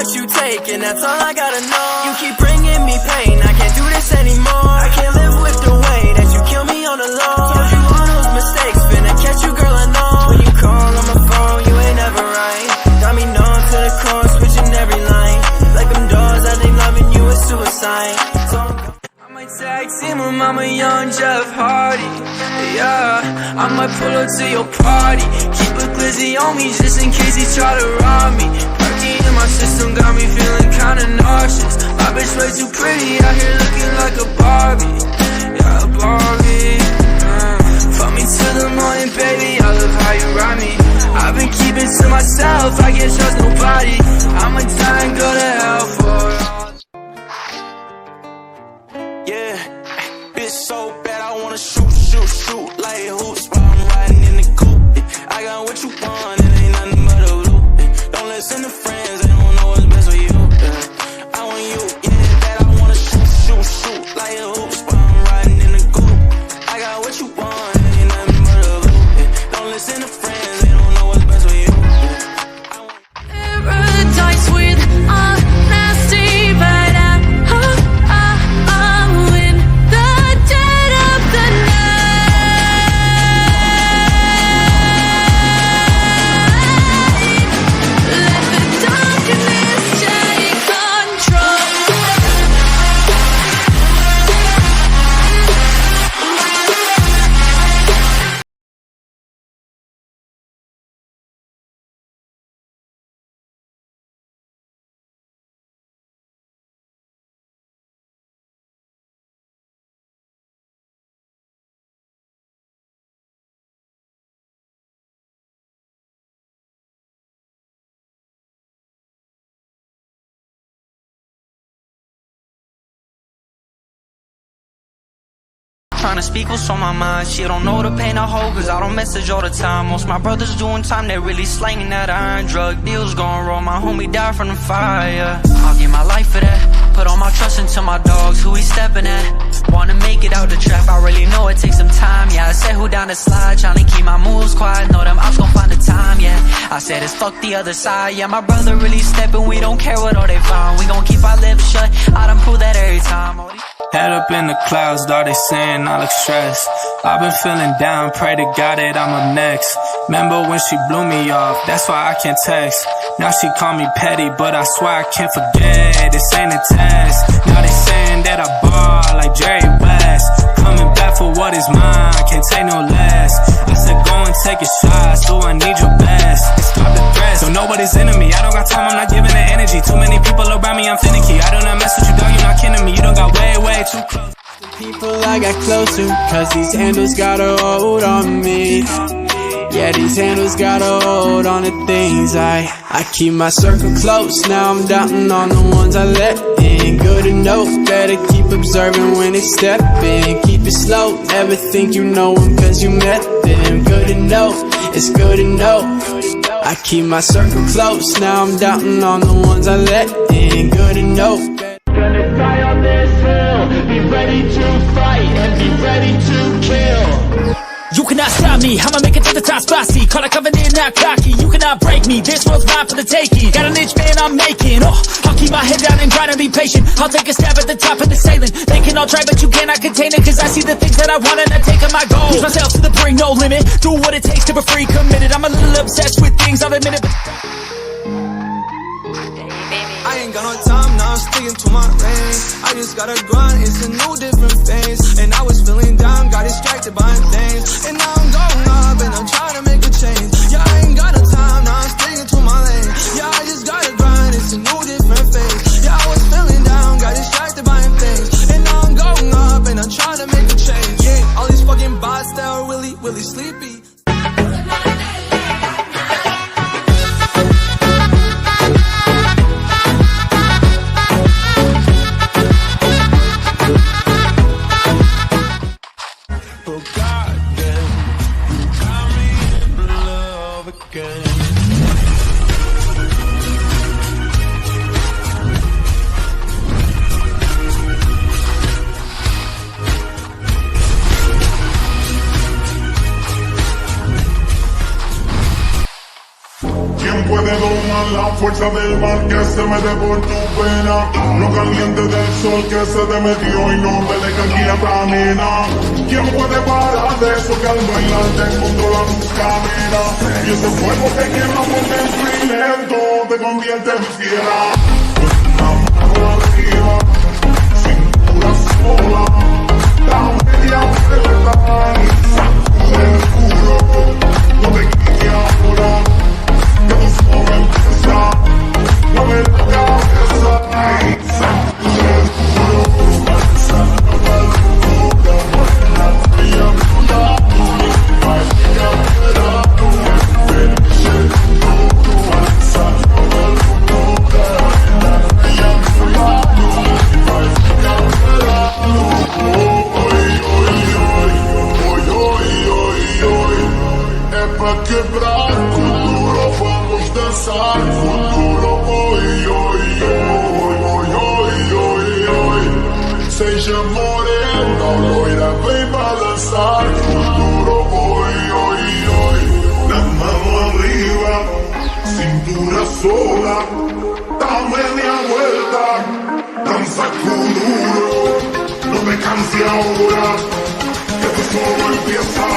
what you take, and that's all I gotta know. You keep bringing me pain, I can't do this anymore. I can't live with the way that you kill me on the low. Told you all those mistakes, finna catch you, girl, I know. When you call on my phone, you ain't never right. Got me numb to the core, switching every line. Like them doors, I think loving you is suicide. So I might tag team with Mama Young Jeff Hardy. Yeah, I might pull up to your party. Keep a glizzy on me just in case he try to rob me. Perky in my system got me feeling kinda nauseous. My bitch way too pretty out here looking like a Barbie. Yeah, a Barbie. Fuck me till the morning, baby, I love how you ride me. I've been keeping to myself, I can't trust nobody. I'ma die and go to hell for it all. Yeah, bitch so bad I wanna shoot like hoops while I'm riding in the coupe. I got what you want, it ain't nothing but a loop. Don't listen to friends, they don't know what's best for you. I want you, yeah, that I wanna shoot like hoops while I'm riding in the coupe. I got what you want, it ain't nothing but a loop. Don't listen to friends, they don't know what's best for you. Paradise with a nasty bite. In the dead of the night, let the dark trying to speak what's on my mind. She don't know the pain I hold, cause I don't message all the time. Most my brothers doing time, they really slanging that iron. Drug deals going wrong, my homie died from the fire. I'll give my life for that. Put all my trust into my dogs, who he stepping at. Wanna make it out the trap, I really know it takes some time. Yeah, I said who down the slide, trying to keep my moves quiet. Know them ops gon' find the time, yeah. I said it's fuck the other side. Yeah, my brother really stepping, we don't care what all they find. We gon' keep our lips shut, I done prove that every time. Head up in the clouds, dog, they saying I look stressed. I've been feeling down, pray to God that I'm up next. Remember when she blew me off, that's why I can't text. Now she call me petty, but I swear I can't forget. This ain't a test. Now they saying that I ball like Jerry West. Coming back for what is mine, can't take no less. I said go and take a shot, so I need your best. Stop the threats, so nobody's into me. I don't got time, I'm not giving the energy. Too many people around me, I'm finicky. I do not mess with you, dog, you're not kidding me. You don't got way too close. People I got close to, cause these handles got a hold on me. Yeah, these handles got a hold on the things I keep my circle close, now I'm doubting on the ones I let in. Good to know, better keep observing when they step in. Keep it slow, never think you know them cause you met them. Good to know, it's good to know. I keep my circle close, now I'm doubting on the ones I let in. Good to know. Gonna die on this hill, be ready to fight and be ready to kill. You cannot stop me, I'ma make it to the top spicy. Call a covenant, not cocky, you cannot break me. This world's mine for the taking. Got an inch man I'm making. I'll keep my head down and grind and be patient. I'll take a stab at the top of the sailing. They can all try but you cannot contain it, cause I see the things that I want and I take on my goals. Push myself to the brink, no limit. Do what it takes to be free, committed. I'm a little obsessed with things, I'll admit it. I ain't got no time, now I'm sticking to my lane. I just gotta grind, it's a new different phase. And I was feeling down, got distracted by things. And now I'm going up and I'm trying to make a change. Yeah, I ain't got no time, now I'm sticking to my lane. Yeah, I just gotta grind, it's a new different phase. Yeah, I was feeling down, got distracted by things. And now I'm going up and I'm trying to make a change. Yeah, all these fucking bots that are really sleepy. Puede domar la fuerza del mar que se mete por tu pena, lo caliente del sol que se te metió y no te deja aquí a nena. ¿Quién puede parar de eso que al bailar te controla tus caderas? Y ese fuego te quema por dentro y lento te convierte en fiera. Una mano arriba, cintura sola, la media vuelta, sacude el culo, no te quites ahora. Que tu soga empieza, mueve la cabeza, sacude el culo, sacude el culo, la fría dura, vaya fuera, feliz el culo, sacude el culo, la fría dura, vaya fuera, é pra quebrar cultura, vamos dançar futuro, oi, oi, oi, oi, oi, oi. Seja morena, loira, vem balançar futuro, oi, oi, oi. La mano arriba, cintura sola, da media vuelta, danza con duro, no te canses ahora, que tu solo empieza.